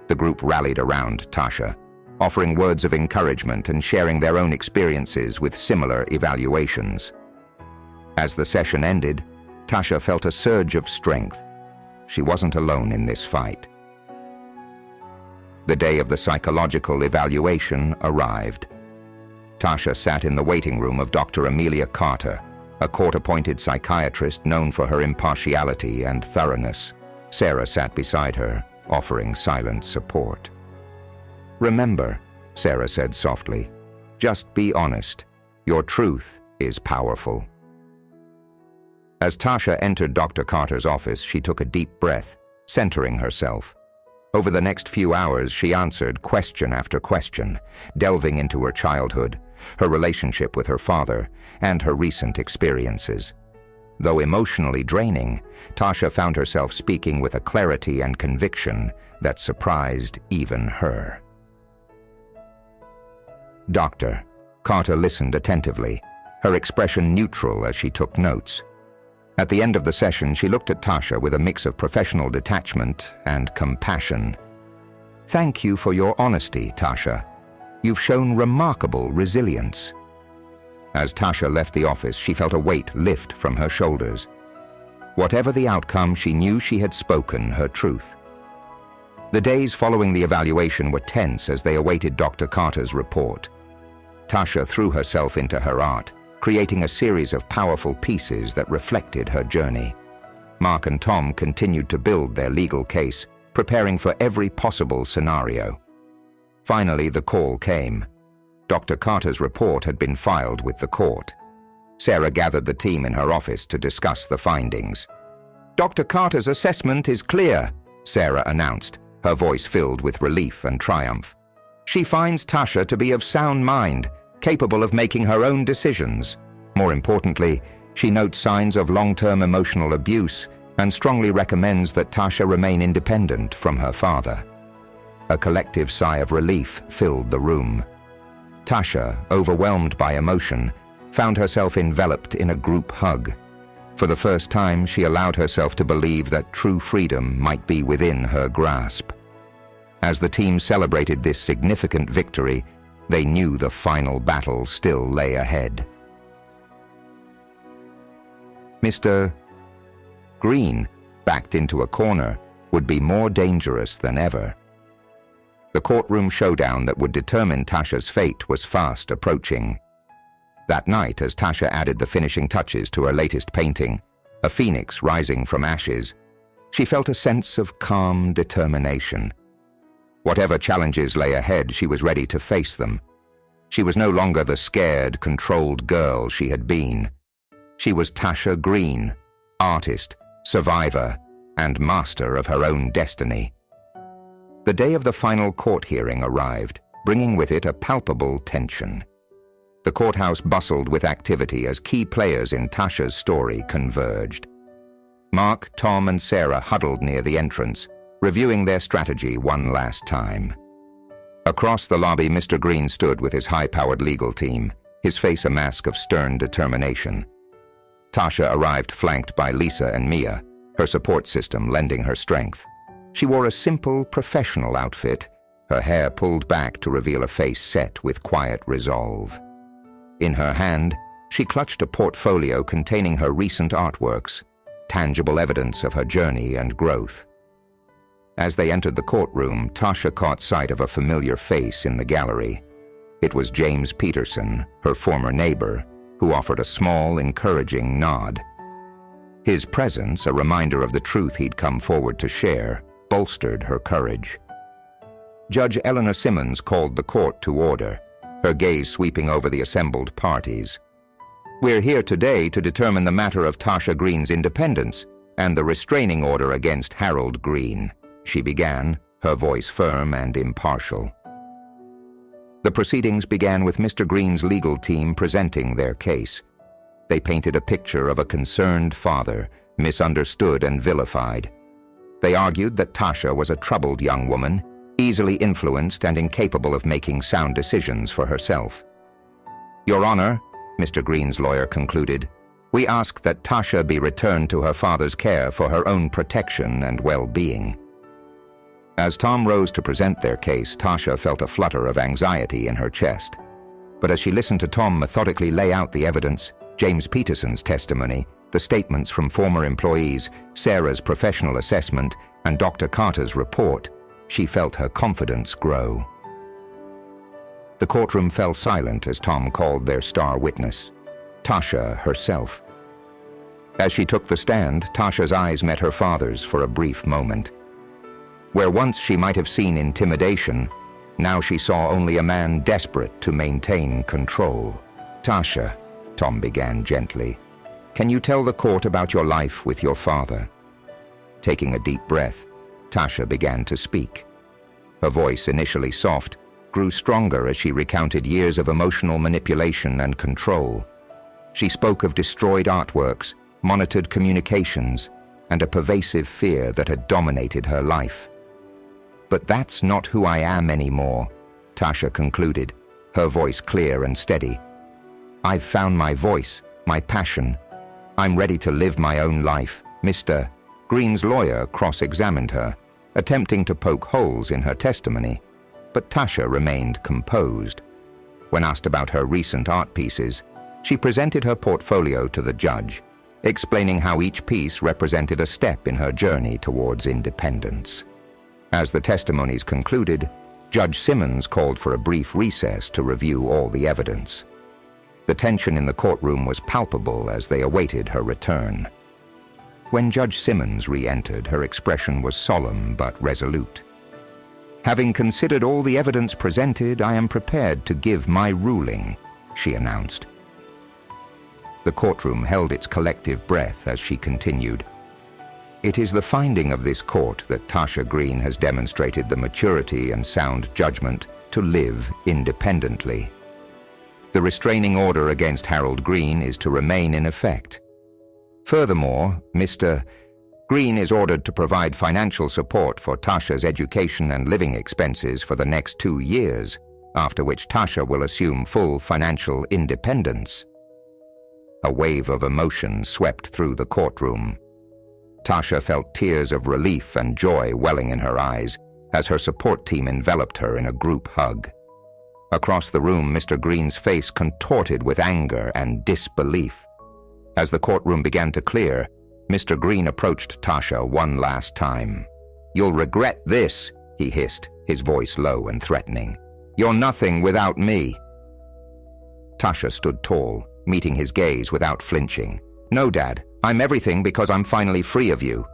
The group rallied around Tasha, offering words of encouragement and sharing their own experiences with similar evaluations. As the session ended, Tasha felt a surge of strength. She wasn't alone in this fight. The day of the psychological evaluation arrived. Tasha sat in the waiting room of Dr. Amelia Carter, a court-appointed psychiatrist known for her impartiality and thoroughness. Sarah sat beside her, offering silent support. "Remember," Sarah said softly, "just be honest. Your truth is powerful." As Tasha entered Dr. Carter's office, she took a deep breath, centering herself. Over the next few hours, she answered question after question, delving into her childhood, her relationship with her father, and her recent experiences. Though emotionally draining, Tasha found herself speaking with a clarity and conviction that surprised even her. "Doctor," Carter listened attentively, her expression neutral as she took notes. At the end of the session, she looked at Tasha with a mix of professional detachment and compassion. "Thank you for your honesty, Tasha. You've shown remarkable resilience." As Tasha left the office, she felt a weight lift from her shoulders. Whatever the outcome, she knew she had spoken her truth. The days following the evaluation were tense as they awaited Dr. Carter's report. Tasha threw herself into her art, creating a series of powerful pieces that reflected her journey. Mark and Tom continued to build their legal case, preparing for every possible scenario. Finally, the call came. Dr. Carter's report had been filed with the court. Sarah gathered the team in her office to discuss the findings. "Dr. Carter's assessment is clear," Sarah announced, her voice filled with relief and triumph. "She finds Tasha to be of sound mind, capable of making her own decisions. More importantly, she notes signs of long-term emotional abuse and strongly recommends that Tasha remain independent from her father." A collective sigh of relief filled the room. Tasha, overwhelmed by emotion, found herself enveloped in a group hug. For the first time, she allowed herself to believe that true freedom might be within her grasp. As the team celebrated this significant victory, they knew the final battle still lay ahead. Mr. Green, backed into a corner, would be more dangerous than ever. The courtroom showdown that would determine Tasha's fate was fast approaching. That night, as Tasha added the finishing touches to her latest painting, a phoenix rising from ashes, she felt a sense of calm determination. Whatever challenges lay ahead, she was ready to face them. She was no longer the scared, controlled girl she had been. She was Tasha Green, artist, survivor, and master of her own destiny. The day of the final court hearing arrived, bringing with it a palpable tension. The courthouse bustled with activity as key players in Tasha's story converged. Mark, Tom, and Sarah huddled near the entrance, reviewing their strategy one last time. Across the lobby, Mr. Green stood with his high-powered legal team, his face a mask of stern determination. Tasha arrived flanked by Lisa and Mia, her support system lending her strength. She wore a simple, professional outfit, her hair pulled back to reveal a face set with quiet resolve. In her hand, she clutched a portfolio containing her recent artworks, tangible evidence of her journey and growth. As they entered the courtroom, Tasha caught sight of a familiar face in the gallery. It was James Peterson, her former neighbor, who offered a small, encouraging nod. His presence, a reminder of the truth he'd come forward to share, bolstered her courage. Judge Eleanor Simmons called the court to order, her gaze sweeping over the assembled parties. "We're here today to determine the matter of Tasha Green's independence and the restraining order against Harold Green," she began, her voice firm and impartial. The proceedings began with Mr. Green's legal team presenting their case. They painted a picture of a concerned father, misunderstood and vilified. They argued that Tasha was a troubled young woman, easily influenced and incapable of making sound decisions for herself. "Your Honor," Mr. Green's lawyer concluded, "we ask that Tasha be returned to her father's care for her own protection and well-being." As Tom rose to present their case, Tasha felt a flutter of anxiety in her chest. But as she listened to Tom methodically lay out the evidence, James Peterson's testimony, the statements from former employees, Sarah's professional assessment, and Dr. Carter's report, she felt her confidence grow. The courtroom fell silent as Tom called their star witness, Tasha herself. As she took the stand, Tasha's eyes met her father's for a brief moment. Where once she might have seen intimidation, now she saw only a man desperate to maintain control. "Tasha," Tom began gently, "can you tell the court about your life with your father?" Taking a deep breath, Tasha began to speak. Her voice, initially soft, grew stronger as she recounted years of emotional manipulation and control. She spoke of destroyed artworks, monitored communications, and a pervasive fear that had dominated her life. "But that's not who I am anymore," Tasha concluded, her voice clear and steady. "I've found my voice, my passion. I'm ready to live my own life." Mr. Green's lawyer cross-examined her, attempting to poke holes in her testimony, but Tasha remained composed. When asked about her recent art pieces, she presented her portfolio to the judge, explaining how each piece represented a step in her journey towards independence. As the testimonies concluded, Judge Simmons called for a brief recess to review all the evidence. The tension in the courtroom was palpable as they awaited her return. When Judge Simmons re-entered, her expression was solemn but resolute. "Having considered all the evidence presented, I am prepared to give my ruling," she announced. The courtroom held its collective breath as she continued. "It is the finding of this court that Tasha Green has demonstrated the maturity and sound judgment to live independently. The restraining order against Harold Green is to remain in effect. Furthermore, Mr. Green is ordered to provide financial support for Tasha's education and living expenses for the next 2 years, after which Tasha will assume full financial independence." A wave of emotion swept through the courtroom. Tasha felt tears of relief and joy welling in her eyes as her support team enveloped her in a group hug. Across the room, Mr. Green's face contorted with anger and disbelief. As the courtroom began to clear, Mr. Green approached Tasha one last time. "You'll regret this," he hissed, his voice low and threatening. "You're nothing without me." Tasha stood tall, meeting his gaze without flinching. "No, Dad, I'm everything because I'm finally free of you."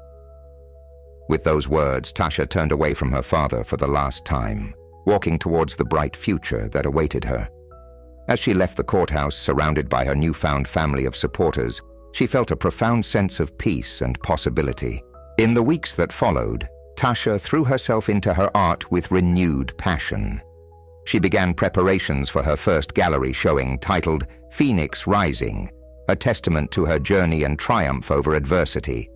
With those words, Tasha turned away from her father for the last time, walking towards the bright future that awaited her. As she left the courthouse surrounded by her newfound family of supporters, she felt a profound sense of peace and possibility. In the weeks that followed, Tasha threw herself into her art with renewed passion. She began preparations for her first gallery showing titled Phoenix Rising, a testament to her journey and triumph over adversity.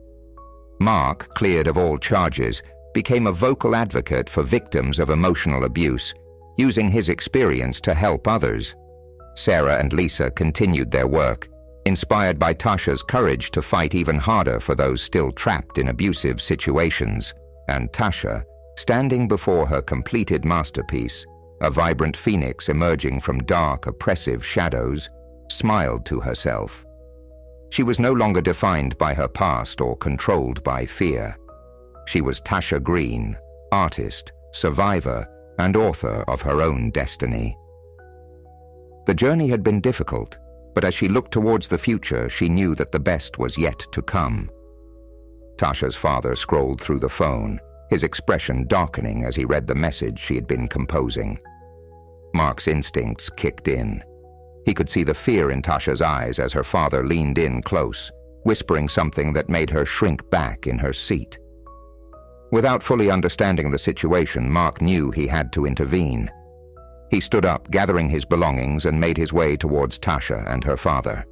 Mark, cleared of all charges, became a vocal advocate for victims of emotional abuse, using his experience to help others. Sarah and Lisa continued their work, inspired by Tasha's courage to fight even harder for those still trapped in abusive situations. And Tasha, standing before her completed masterpiece, a vibrant phoenix emerging from dark, oppressive shadows, smiled to herself. She was no longer defined by her past or controlled by fear. She was Tasha Green, artist, survivor, and author of her own destiny. The journey had been difficult, but as she looked towards the future, she knew that the best was yet to come. Tasha's father scrolled through the phone, his expression darkening as he read the message she had been composing. Mark's instincts kicked in. He could see the fear in Tasha's eyes as her father leaned in close, whispering something that made her shrink back in her seat. Without fully understanding the situation, Mark knew he had to intervene. He stood up, gathering his belongings, and made his way towards Tasha and her father.